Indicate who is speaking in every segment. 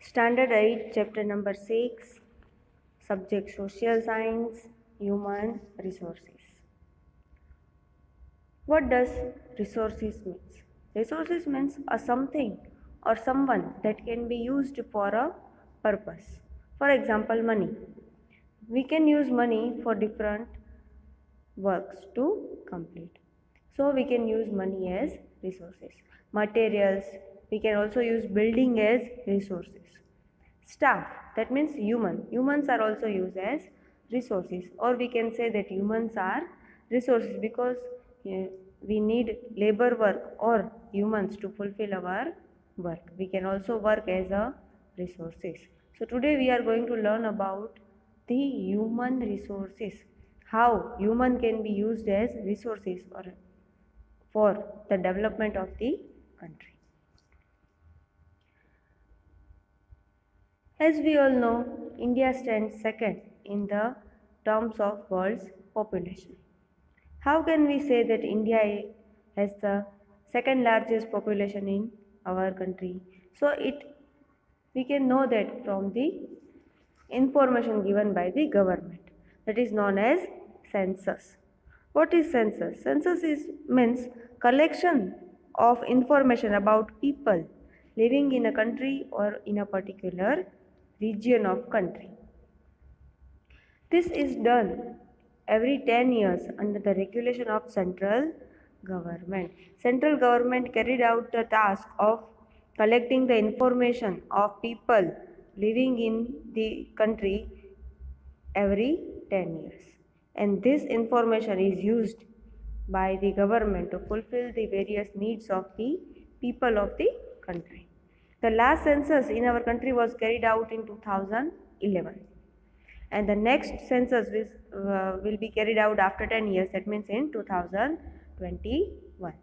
Speaker 1: Standard 8, chapter number 6, subject social science, human resources. What does resources means? Resources means a something or someone that can be used for a purpose. For example, money. We can use money for different works to complete. So we can use money as resources. Materials, we can also use building as resources. Staff, that means human. Humans are also used as resources, or we can say that humans are resources because we need labor work or humans to fulfill our work. We can also work as a resources. So today we are going to learn about the human resources, how human can be used as resources or for the development of the country. As we all know, India stands second in the terms of world's population. How can we say that India has the second largest population in our country? So we can know that from the information given by the government, that is known as census. What is census? Means collection of information about people living in a country or in a particular region of country. This is done every 10 years under the regulation of central government. Central government carried out the task of collecting the information of people living in the country every 10 years. And this information is used by the government to fulfill the various needs of the people of the country. The last census in our country was carried out in 2011, and the next census will be carried out after 10 years, that means in 2021.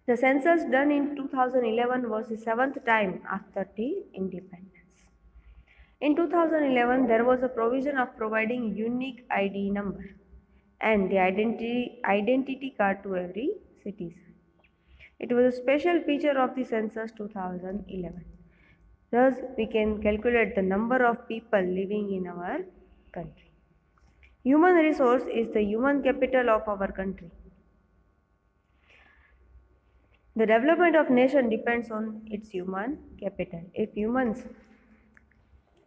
Speaker 1: The census done in 2011 was the seventh time after the independence. In 2011, there was a provision of providing unique ID number and the identity card to every citizen. It was a special feature of the census 2011. Thus, we can calculate the number of people living in our country. Human resource is the human capital of our country. The development of nation depends on its human capital. If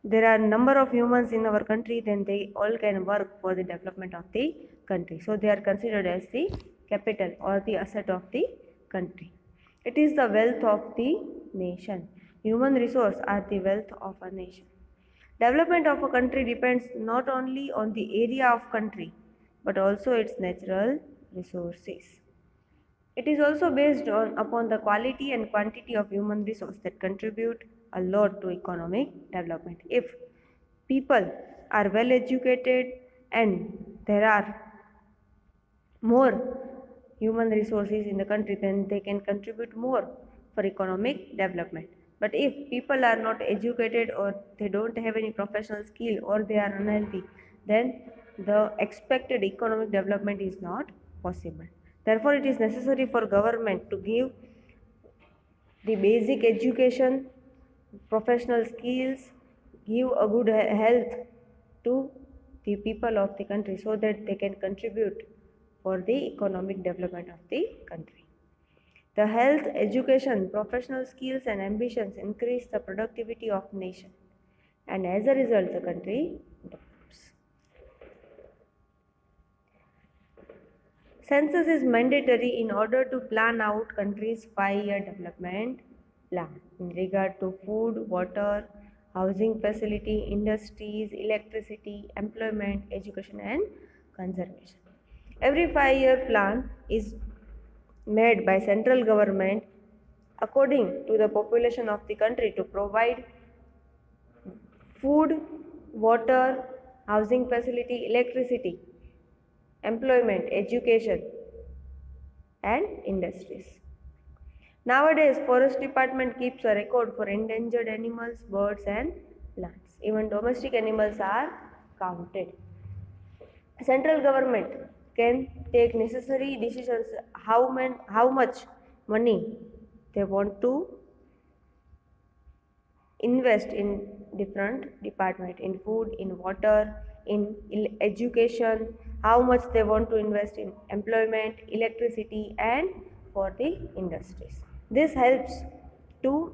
Speaker 1: there are number of humans in our country, then they all can work for the development of the country. So they are considered as the capital or the asset of the country. It is the wealth of the nation. Human resources are the wealth of a nation. Development of a country depends not only on the area of country, but also its natural resources. It is also based upon the quality and quantity of human resource that contribute a lot to economic development. If people are well educated and there are more human resources in the country, then they can contribute more for economic development. But if people are not educated or they don't have any professional skill or they are unhealthy, then the expected economic development is not possible. Therefore, it is necessary for government to give the basic education, professional skills, give a good health to the people of the country so that they can contribute for the economic development of the country. The health, education, professional skills and ambitions increase the productivity of nation, and as a result the country develops. Census is mandatory in order to plan out country's 5-year development plan in regard to food, water, housing facility, industries, electricity, employment, education and conservation. Every 5-year plan is made by central government according to the population of the country to provide food, water, housing facility, electricity, employment, education and industries. Nowadays, Forest Department keeps a record for endangered animals, birds and plants. Even domestic animals are counted. Central government can take necessary decisions how much money they want to invest in different department, in food, in water, in education, how much they want to invest in employment, electricity, and for the industries. This helps to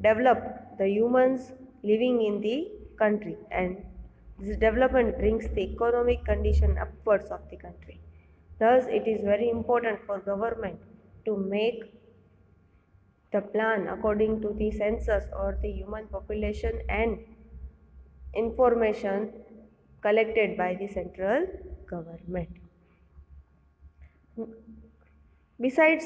Speaker 1: develop the humans living in the country, and this development brings the economic condition upwards of the country. Thus, it is very important for government to make the plan according to the census or the human population and information collected by the central government. Besides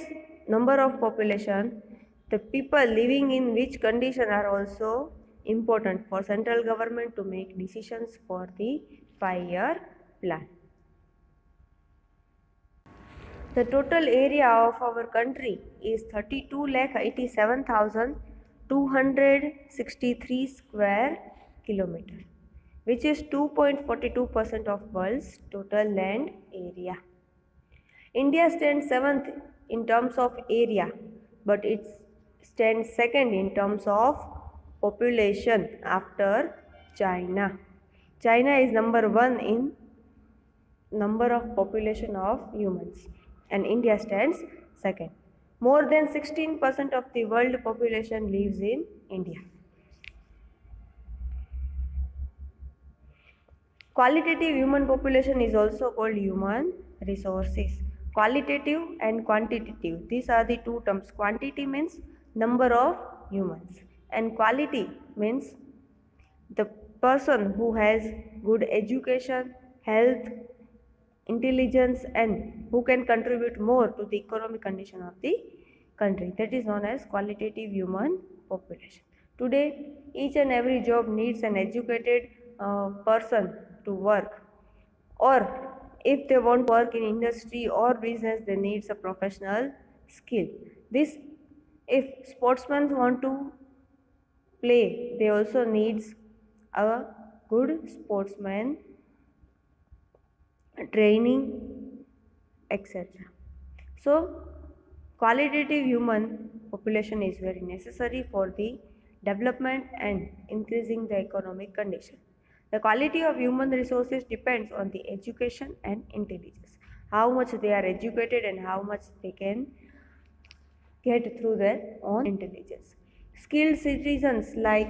Speaker 1: number of population, the people living in which condition are also important for central government to make decisions for the 5-year plan. The total area of our country is 32,87,263 square kilometer, which is 2.42% of world's total land area. India stands 7th in terms of area, but it stands 2nd in terms of population after China. China is number 1 in number of population of humans, and India stands 2nd. More than 16% of the world population lives in India. Qualitative human population is also called human resources. Qualitative and quantitative, these are the two terms. Quantity means number of humans, and quality means the person who has good education, health, intelligence, and who can contribute more to the economic condition of the country. That is known as qualitative human population. Today, each and every job needs an educated person to work, or if they want to work in industry or business, they need a professional skill. This, if sportsmen want to play, they also needs a good sportsman training, etc. So, qualitative human population is very necessary for the development and increasing the economic condition. The quality of human resources depends on the education and intelligence, how much they are educated and how much they can get through their own intelligence. Skilled citizens like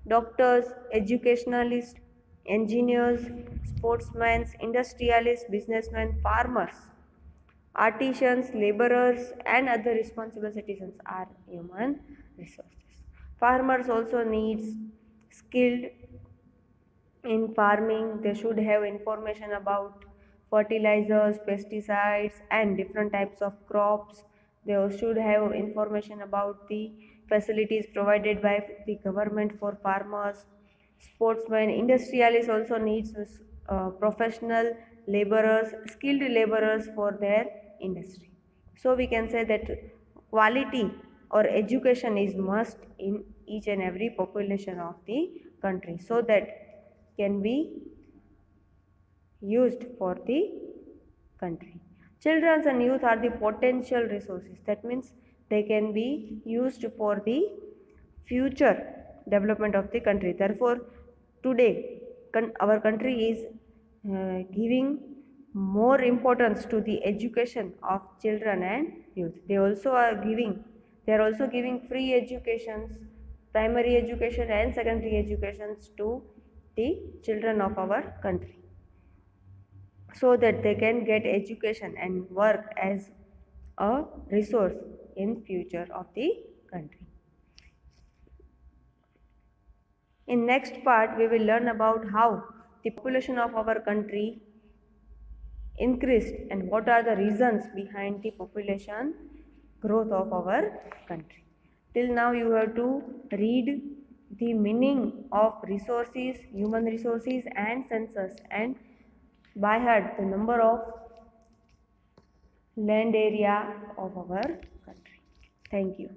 Speaker 1: doctors, educationalists, engineers, sportsmen, industrialists, businessmen, farmers, artisans, laborers, and other responsible citizens are human resources. Farmers also needs skilled in farming. They should have information about fertilizers, pesticides, and different types of crops. They should have information about the facilities provided by the government for farmers. Sportsmen, industrialists also needs professional laborers, skilled laborers for their industry. So we can say that quality or education is must in each and every population of the country, so that can be used for the country. Children and youth are the potential resources. That means they can be used for the future development of the country. Therefore, today our country is giving more importance to the education of children and youth. They are also giving free educations, primary education and secondary educations to the children of our country, so that they can get education and work as a resource in future of the country. In next part, we will learn about how the population of our country increased and what are the reasons behind the population growth of our country. Till now, you have to read the meaning of resources, human resources, and census, and by heart the number of land area of our country. Thank you.